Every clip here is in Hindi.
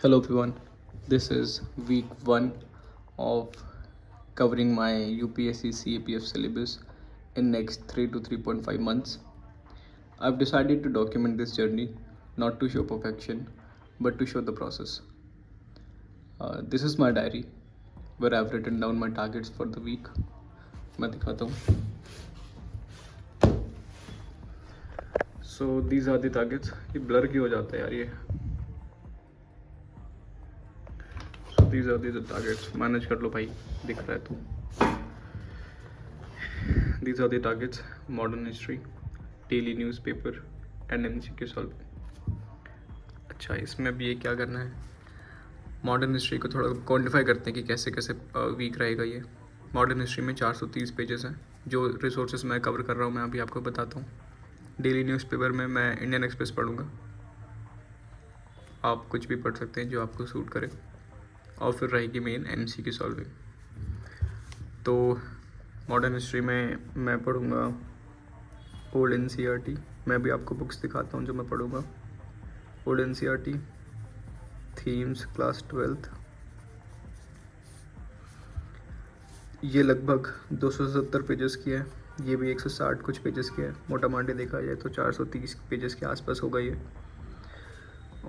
Hello everyone, this is week 1 of covering my UPSC CAPF syllabus in next 3 to 3.5 months. I've decided to document this journey not to show perfection but to show the process. This is my diary where I've written down my targets for the week. मैं दिखाता हूँ. So these are the targets. ये blur क्यों हो जाता है यार ये? These are the targets. Manage कर लो भाई, दिख रहा है तो. These are the targets. Modern history, daily newspaper, and MCQ solving. अच्छा, इसमें भी ये क्या करना है? मॉडर्न हिस्ट्री को थोड़ा क्वान्टिफाई करते हैं कि कैसे कैसे वीक रहेगा ये. मॉडर्न हिस्ट्री में 430 पेजेस हैं. जो रिसोर्सेज मैं कवर कर रहा हूँ मैं अभी आपको बताता हूँ. डेली न्यूज़पेपर में मैं इंडियन एक्सप्रेस पढ़ूँगा. आप कुछ भी पढ़ सकते हैं जो आपको सूट करे. और फिर रहेगी मेन MCQ सॉल्विंग. तो मॉडर्न हिस्ट्री में मैं पढ़ूँगा ओल्ड NCERT. मैं भी आपको बुक्स दिखाता हूँ जो मैं पढ़ूँगा. Old NCERT, themes class 12th. ये लगभग 270 पेजेस की है. ये भी 160 कुछ पेजेस की है. मोटा माटी देखा जाए तो 430 पेजेस के आसपास होगा ये.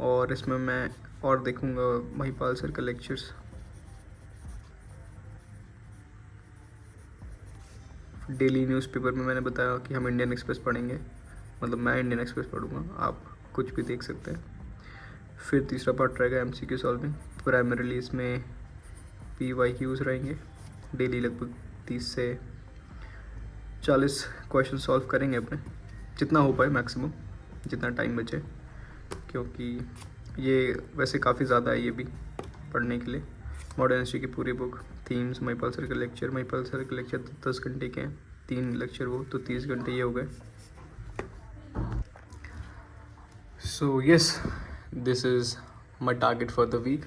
और इसमें मैं और देखूँगा महिपाल सर का लेक्चर्स. डेली न्यूज़पेपर में मैंने बताया कि हम इंडियन एक्सप्रेस पढ़ेंगे, मतलब मैं इंडियन एक्सप्रेस पढ़ूँगा, आप कुछ भी देख सकते हैं. फिर तीसरा पार्ट रहेगा MCQ सॉल्विंग. प्राइमरीली इसमें PYQs रहेंगे. डेली लगभग 30 से 40 क्वेश्चन सॉल्व करेंगे अपने, जितना हो पाए मैक्सिमम, जितना टाइम बचे, क्योंकि ये वैसे काफ़ी ज़्यादा है ये भी पढ़ने के लिए. मॉडर्न हिस्ट्री की पूरी बुक, थीम्स, महिपाल सर का लेक्चर. महिपाल सर के लेक्चर 10 घंटे के हैं, 3 लेक्चर वो, तो 30 घंटे ये हो गए. So yes, this is my target for the week.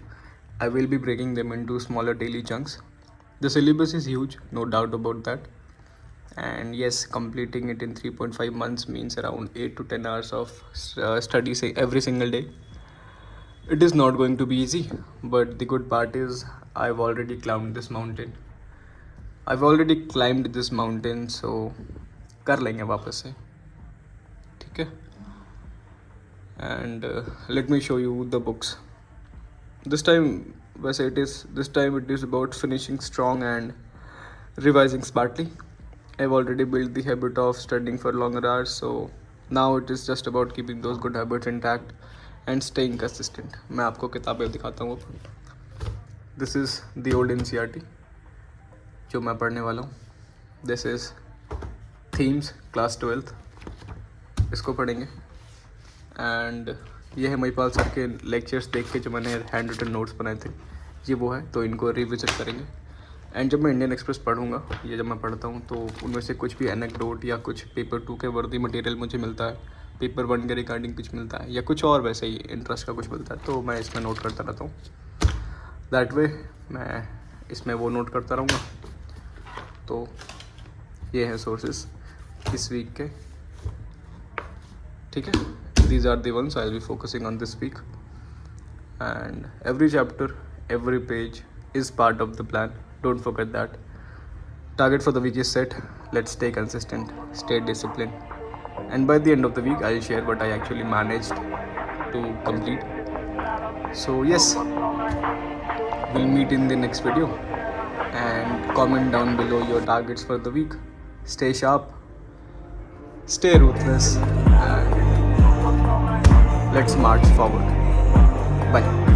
I will be breaking them into smaller daily chunks. The syllabus is huge, no doubt about that. And yes, completing it in 3.5 months means around 8 to 10 hours of study every single day. It is not going to be easy, but the good part is I've already climbed this mountain. So कर लेंगे वापस से, ठीक है. And let me show you the books. This time it is about finishing strong and revising smartly. I've already built the habit of studying for longer hours, so now it is just about keeping those good habits intact and staying consistent. मैं आपको किताबें दिखाता हूँ. This is the old NCERT जो मैं पढ़ने वाला हूँ. This is themes class 12th, इसको पढ़ेंगे. एंड ये है महिपाल सर के लेक्चर्स देख के जो मैंने हैंड रिटन नोट्स बनाए थे, ये वो है, तो इनको रिविजिट करेंगे. एंड जब मैं इंडियन एक्सप्रेस पढ़ूंगा, ये जब मैं पढ़ता हूँ, तो उनमें से कुछ भी एनेक्डोट या कुछ पेपर 2 के वर्दी मटेरियल मुझे मिलता है, पेपर 1 के रिगार्डिंग कुछ मिलता है, या कुछ और वैसे ही इंटरेस्ट का कुछ मिलता है, तो मैं इसमें नोट करता रहता हूँ. दैट वे मैं इसमें वो नोट करता रहूँगा. तो ये हैं सोर्सेस इस वीक के, ठीक है. These are the ones I'll be focusing on this week, and every chapter, every page is part of the plan. Don't forget that. Target for the week is set. Let's stay consistent, stay disciplined, and by the end of the week I'll share what I actually managed to complete. So yes, we'll meet in the next video, and comment down below your targets for the week. Stay sharp, stay ruthless, and let's march forward. Bye.